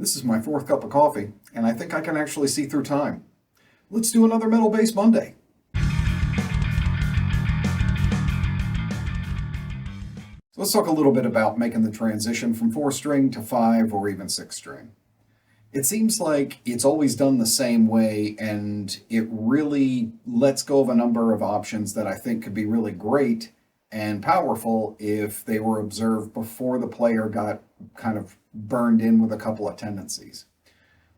This is my fourth cup of coffee, and I think I can actually see through time. Let's do another Metal Bass Monday. So let's talk a little bit about making the transition from 4-string to 5 or even 6-string. It seems like it's always done the same way, and it really lets go of a number of options that I think could be really great and powerful if they were observed before the player got kind of burned in with a couple of tendencies.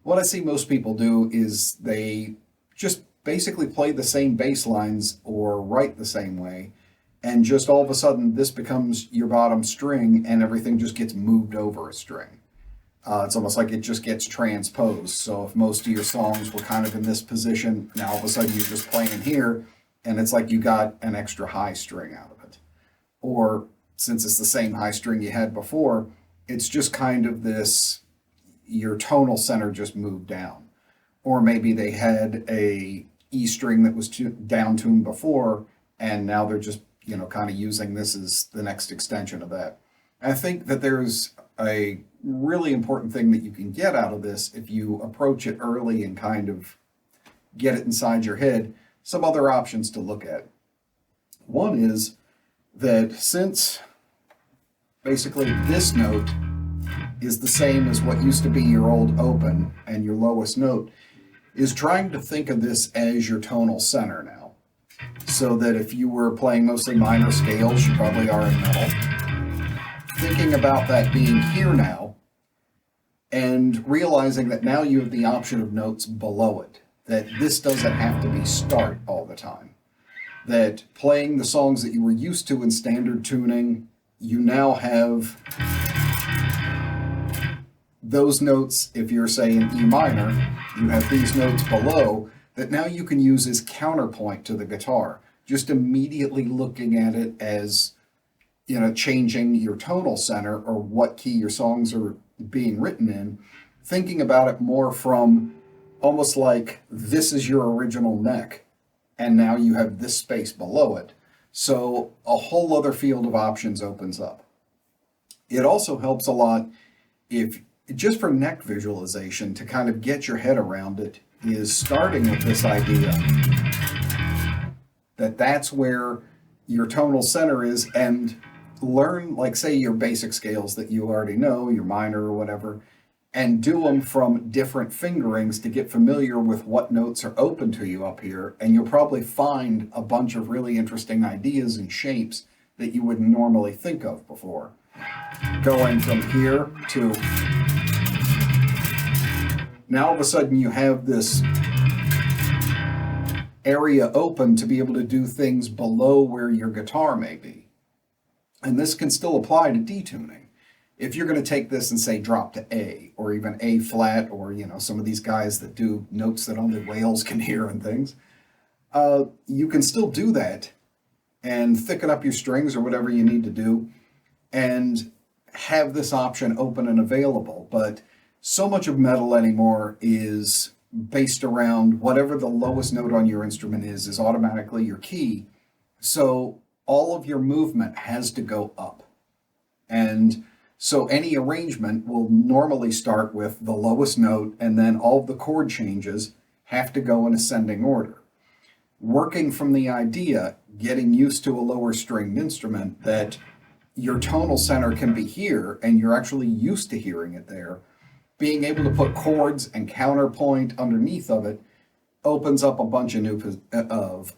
What I see most people do is they just basically play the same bass lines or write the same way, and just all of a sudden this becomes your bottom string and everything just gets moved over a string. It's almost like it just gets transposed. So if most of your songs were kind of in this position, now all of a sudden you're just playing here, and it's like you got an extra high string out of it. Or since it's the same high string you had before, it's just kind of this, your tonal center just moved down. Or maybe they had a E string that was down tuned before, and now they're just, kind of using this as the next extension of that. I think that there's a really important thing that you can get out of this if you approach it early and kind of get it inside your head. Some other options to look at. One is that since basically this note is the same as what used to be your old open and your lowest note, is trying to think of this as your tonal center now. So that if you were playing mostly minor scales, you probably are in metal. Thinking about that being here now, and realizing that now you have the option of notes below it, that this doesn't have to be start all the time. That playing the songs that you were used to in standard tuning, you now have those notes. If you're saying E minor, you have these notes below that now you can use as counterpoint to the guitar. Just immediately looking at it as, changing your tonal center or what key your songs are being written in, thinking about it more from almost like this is your original neck, and now you have this space below it. So a whole other field of options opens up. It also helps a lot if, just for neck visualization, to kind of get your head around it, is starting with this idea that that's where your tonal center is, and learn, like, say, your basic scales that you already know, your minor or whatever, and do them from different fingerings to get familiar with what notes are open to you up here, and you'll probably find a bunch of really interesting ideas and shapes that you wouldn't normally think of before. Going from here to now, all of a sudden you have this area open to be able to do things below where your guitar may be. And this can still apply to detuning. If you're going to take this and say drop to A, or even A flat, or some of these guys that do notes that only whales can hear and things, you can still do that and thicken up your strings or whatever you need to do and have this option open and available. But so much of metal anymore is based around whatever the lowest note on your instrument is automatically your key. So all of your movement has to go up. And so any arrangement will normally start with the lowest note, and then all of the chord changes have to go in ascending order. Working from the idea, getting used to a lower stringed instrument, that your tonal center can be here and you're actually used to hearing it there, being able to put chords and counterpoint underneath of it opens up a bunch of new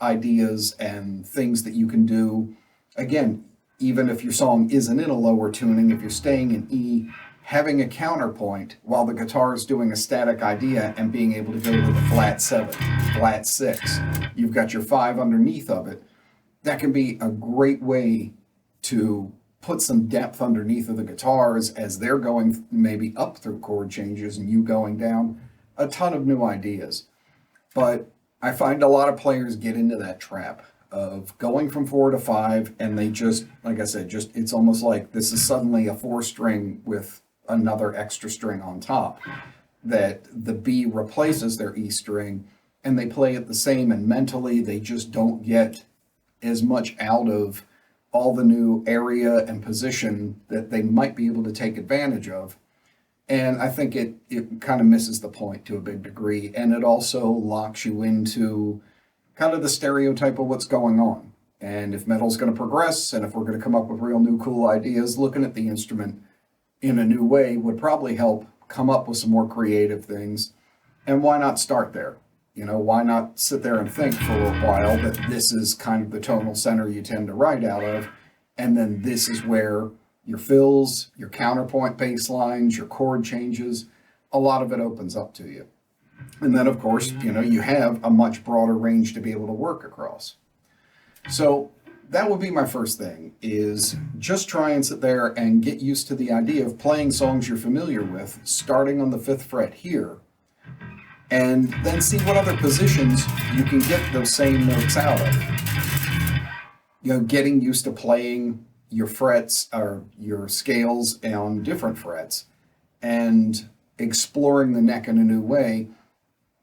ideas and things that you can do. Again, even if your song isn't in a lower tuning, if you're staying in E, having a counterpoint while the guitar is doing a static idea and being able to go to the flat 7, flat 6, you've got your 5 underneath of it. That can be a great way to put some depth underneath of the guitars as they're going maybe up through chord changes and you going down. A ton of new ideas. But I find a lot of players get into that trap of going from 4 to 5, and they just, like I said, it's almost like this is suddenly a 4-string with another extra string on top, that the B replaces their E string, and they play it the same, and mentally they just don't get as much out of all the new area and position that they might be able to take advantage of. And I think it kind of misses the point to a big degree. And it also locks you into kind of the stereotype of what's going on. And if metal's going to progress and if we're going to come up with real new cool ideas, looking at the instrument in a new way would probably help come up with some more creative things. And why not start there? You know, why not sit there and think for a while that this is kind of the tonal center you tend to write out of, and then this is where your fills, your counterpoint bass lines, your chord changes, a lot of it opens up to you. And then, of course, you know, you have a much broader range to be able to work across. So that would be my first thing, is just try and sit there and get used to the idea of playing songs you're familiar with, starting on the 5th fret here, and then see what other positions you can get those same notes out of. You know, getting used to playing your frets or your scales on different frets and exploring the neck in a new way.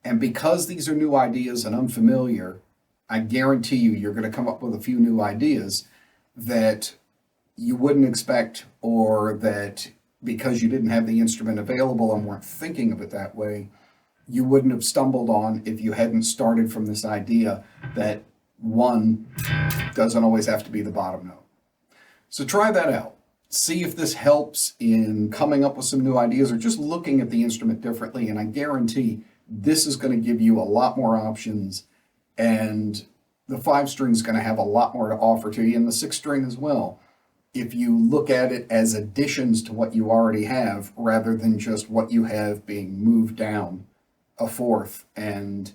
And because these are new ideas and unfamiliar, I guarantee you're going to come up with a few new ideas that you wouldn't expect, or that because you didn't have the instrument available and weren't thinking of it that way, you wouldn't have stumbled on if you hadn't started from this idea that one doesn't always have to be the bottom note. So try that out. See if this helps in coming up with some new ideas or just looking at the instrument differently. And I guarantee this is going to give you a lot more options, and the 5 string is going to have a lot more to offer to you, and the 6 string as well, if you look at it as additions to what you already have rather than just what you have being moved down a fourth, and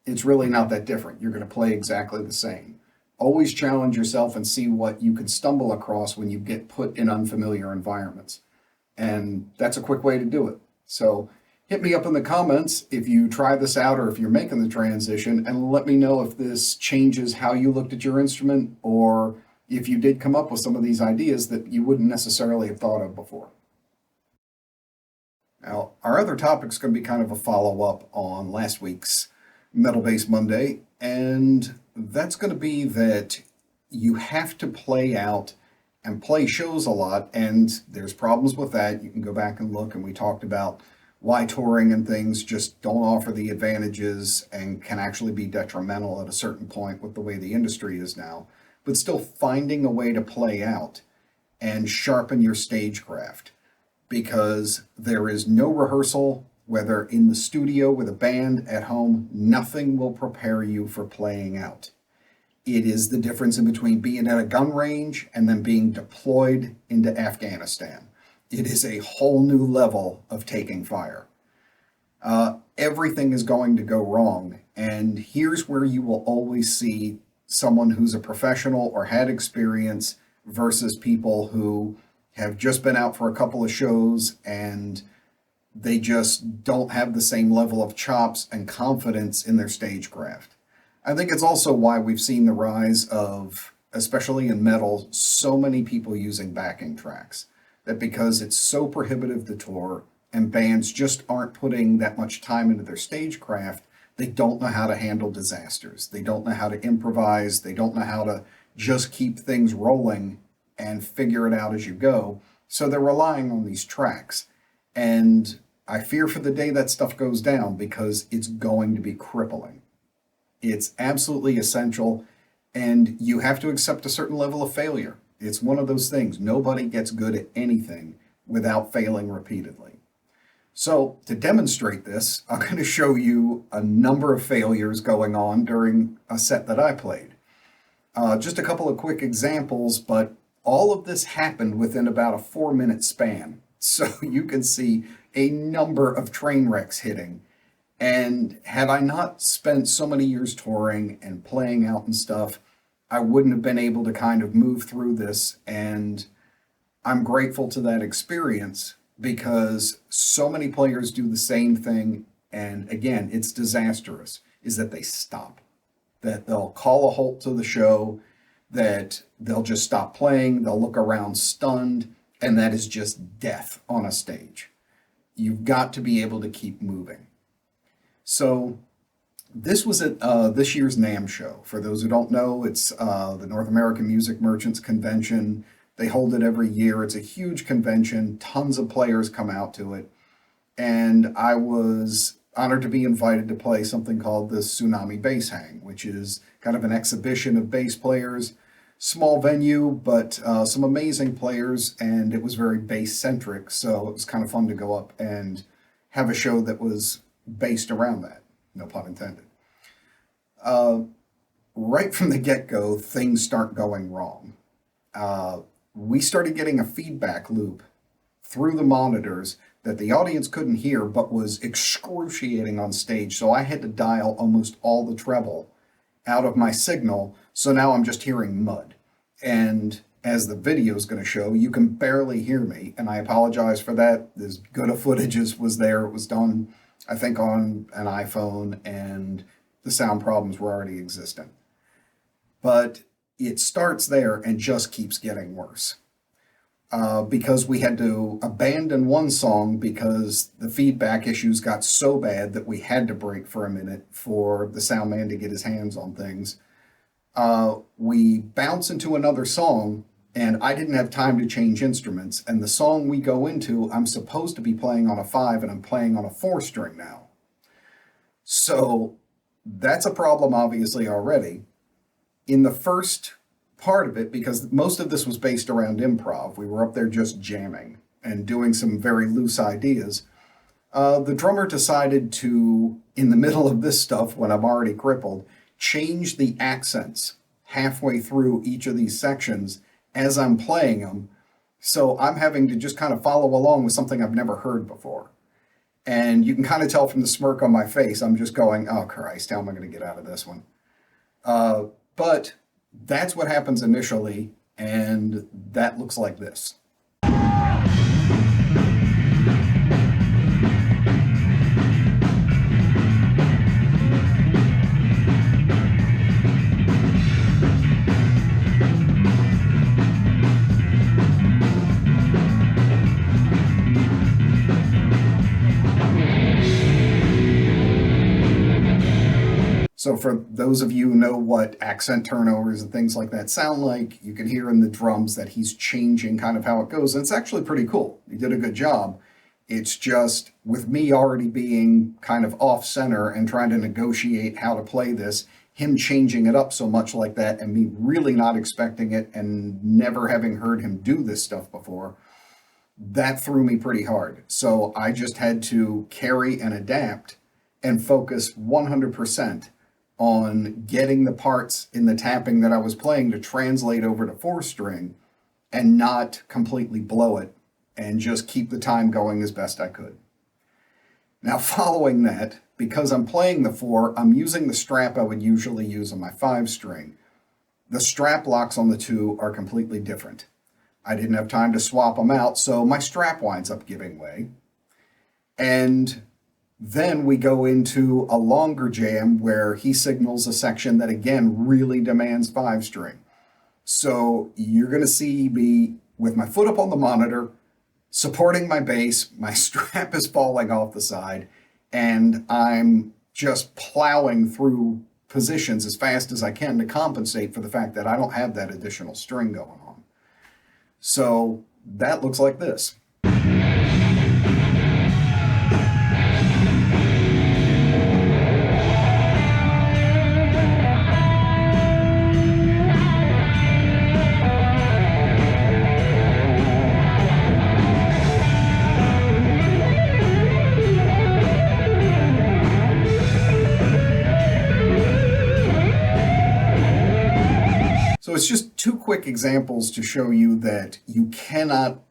it's really not that different. You're going to play exactly the same. Always challenge yourself and see what you can stumble across when you get put in unfamiliar environments. And that's a quick way to do it. So hit me up in the comments if you try this out or if you're making the transition, and let me know if this changes how you looked at your instrument, or if you did come up with some of these ideas that you wouldn't necessarily have thought of before. Now, our other topic is going to be kind of a follow-up on last week's Metal Bass Monday, and that's going to be that you have to play out and play shows a lot, and there's problems with that. You can go back and look, and we talked about why touring and things just don't offer the advantages and can actually be detrimental at a certain point with the way the industry is now, but still finding a way to play out and sharpen your stagecraft, because there is no rehearsal, whether in the studio with a band, at home, nothing will prepare you for playing out. It is the difference in between being at a gun range and then being deployed into Afghanistan. It is a whole new level of taking fire. Everything is going to go wrong, and here's where you will always see someone who's a professional or had experience versus people who have just been out for a couple of shows and they just don't have the same level of chops and confidence in their stagecraft. I think it's also why we've seen the rise of, especially in metal, so many people using backing tracks. That because it's so prohibitive to tour and bands just aren't putting that much time into their stagecraft, they don't know how to handle disasters. They don't know how to improvise. They don't know how to just keep things rolling and figure it out as you go. So they're relying on these tracks. And I fear for the day that stuff goes down, because it's going to be crippling. It's absolutely essential, and you have to accept a certain level of failure. It's one of those things. Nobody gets good at anything without failing repeatedly. So to demonstrate this, I'm going to show you a number of failures going on during a set that I played. Just a couple of quick examples, but all of this happened within about a 4-minute span. So you can see a number of train wrecks hitting. And had I not spent so many years touring and playing out and stuff, I wouldn't have been able to kind of move through this. And I'm grateful to that experience, because so many players do the same thing. And again, it's disastrous, is that they stop, that they'll call a halt to the show, that they'll just stop playing, they'll look around stunned, and that is just death on a stage. You've got to be able to keep moving. So this was at this year's NAMM show. For those who don't know, it's the North American Music Merchants Convention. They hold it every year. It's a huge convention. Tons of players come out to it. and I was honored to be invited to play something called the Tsunami Bass Hang, which is kind of an exhibition of bass players. Small venue, but some amazing players, and it was very bass centric, so it was kind of fun to go up and have a show that was based around that. No pun intended. Uh, right from the get go, things start going wrong. Uh, we started getting a feedback loop through the monitors that the audience couldn't hear but was excruciating on stage. So I had to dial almost all the treble out of my signal. So now I'm just hearing mud. And as the video is going to show, you can barely hear me. And I apologize for that. As good a footage as was there, it was done, I think, on an iPhone, and the sound problems were already existing. But it starts there and just keeps getting worse. Because we had to abandon one song because the feedback issues got so bad that we had to break for a minute for the sound man to get his hands on things. We bounce into another song, and I didn't have time to change instruments. And the song we go into, I'm supposed to be playing on a 5, and I'm playing on a 4 string now. So that's a problem, obviously, already. In the first part of it, because most of this was based around improv, we were up there just jamming and doing some very loose ideas. The drummer decided to, in the middle of this stuff, when I'm already crippled, change the accents halfway through each of these sections as I'm playing them. So I'm having to just kind of follow along with something I've never heard before. And you can kind of tell from the smirk on my face, I'm just going, oh Christ, how am I going to get out of this one? But that's what happens initially, and that looks like this. So for those of you who know what accent turnovers and things like that sound like, you can hear in the drums that he's changing kind of how it goes. And it's actually pretty cool. He did a good job. It's just with me already being kind of off center and trying to negotiate how to play this, him changing it up so much like that and me really not expecting it and never having heard him do this stuff before, that threw me pretty hard. So I just had to carry and adapt and focus 100% on getting the parts in the tapping that I was playing to translate over to 4 string and not completely blow it and just keep the time going as best I could. Now, following that, because I'm playing the 4, I'm using the strap I would usually use on my 5 string. The strap locks on the 2 are completely different. I didn't have time to swap them out, so my strap winds up giving way. And then we go into a longer jam where he signals a section that, again, really demands 5 string. So you're going to see me with my foot up on the monitor, supporting my bass, my strap is falling off the side, and I'm just plowing through positions as fast as I can to compensate for the fact that I don't have that additional string going on. So that looks like this. So it's just 2 quick examples to show you that you cannot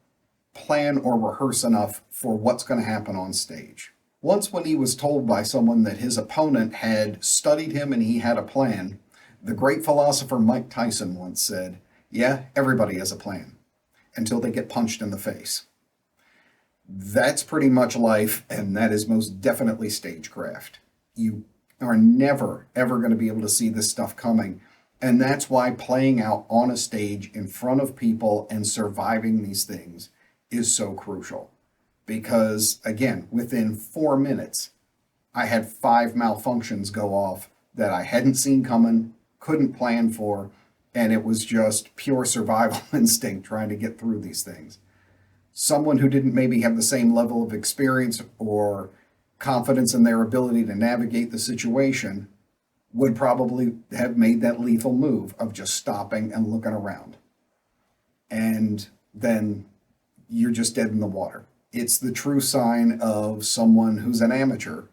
plan or rehearse enough for what's going to happen on stage. Once, when he was told by someone that his opponent had studied him and he had a plan, the great philosopher Mike Tyson once said, "Yeah, everybody has a plan until they get punched in the face." That's pretty much life, and that is most definitely stagecraft. You are never, ever going to be able to see this stuff coming. And that's why playing out on a stage in front of people and surviving these things is so crucial. Because, again, within 4 minutes, I had 5 malfunctions go off that I hadn't seen coming, couldn't plan for, and it was just pure survival instinct trying to get through these things. Someone who didn't maybe have the same level of experience or confidence in their ability to navigate the situation would probably have made that lethal move of just stopping and looking around. And then you're just dead in the water. It's the true sign of someone who's an amateur.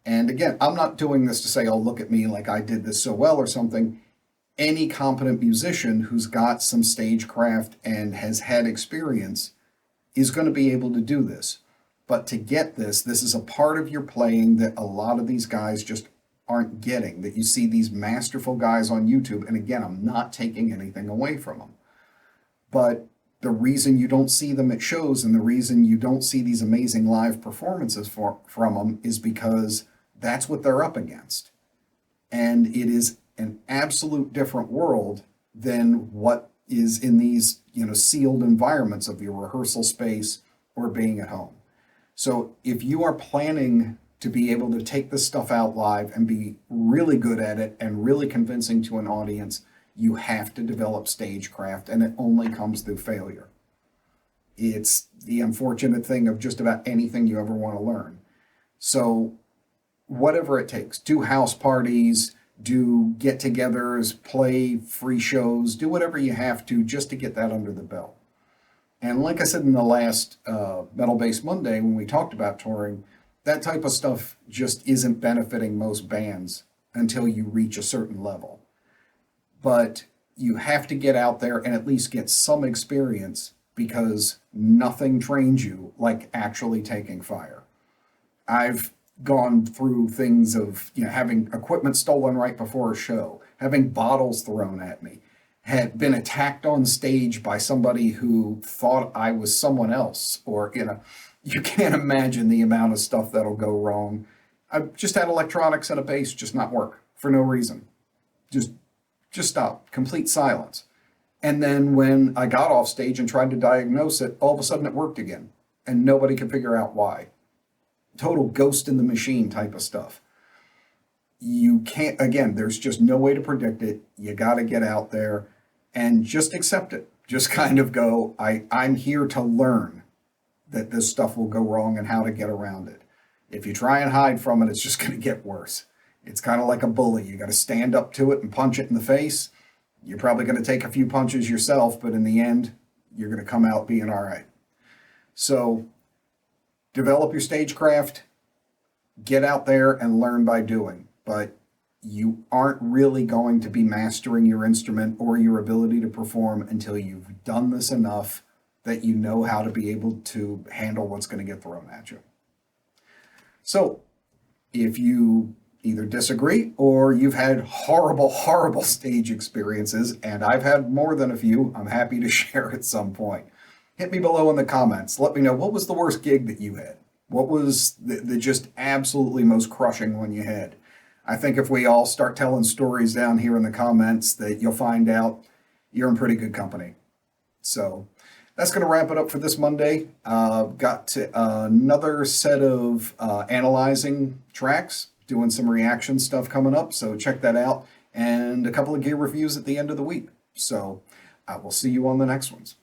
And again, I'm not doing this to say, oh, look at me, like I did this so well or something. Any competent musician who's got some stagecraft and has had experience is going to be able to do this. But to get this is a part of your playing that a lot of these guys just aren't getting, that you see these masterful guys on YouTube. And again, I'm not taking anything away from them. But the reason you don't see them at shows and the reason you don't see these amazing live performances from them is because that's what they're up against. And it is an absolute different world than what is in these, sealed environments of your rehearsal space or being at home. So if you are planning to be able to take this stuff out live and be really good at it and really convincing to an audience, you have to develop stagecraft, and it only comes through failure. It's the unfortunate thing of just about anything you ever want to learn. So whatever it takes, do house parties, do get-togethers, play free shows, do whatever you have to just to get that under the belt. And like I said in the last Metal Bass Monday, when we talked about touring, that type of stuff just isn't benefiting most bands until you reach a certain level. But you have to get out there and at least get some experience, because nothing trains you like actually taking fire. I've gone through things of having equipment stolen right before a show, having bottles thrown at me, had been attacked on stage by somebody who thought I was someone else, or you can't imagine the amount of stuff that'll go wrong. I've just had electronics and a bass just not work for no reason. Just stop, complete silence. And then when I got off stage and tried to diagnose it, all of a sudden it worked again, and nobody could figure out why. Total ghost in the machine type of stuff. You can't, again, there's just no way to predict it. You got to get out there and just accept it. Just kind of go, I'm here to learn that this stuff will go wrong and how to get around it. If you try and hide from it, it's just going to get worse. It's kind of like a bully. You got to stand up to it and punch it in the face. You're probably going to take a few punches yourself, but in the end, you're going to come out being all right. So develop your stagecraft, get out there and learn by doing. But you aren't really going to be mastering your instrument or your ability to perform until you've done this enough that you know how to be able to handle what's going to get thrown at you. So if you either disagree or you've had horrible, horrible stage experiences, and I've had more than a few, I'm happy to share at some point. Hit me below in the comments. Let me know, what was the worst gig that you had? What was the just absolutely most crushing one you had? I think if we all start telling stories down here in the comments, that you'll find out you're in pretty good company. So that's going to wrap it up for this Monday. Got to another set of analyzing tracks, doing some reaction stuff coming up. So check that out. And a couple of gear reviews at the end of the week. So I will see you on the next ones.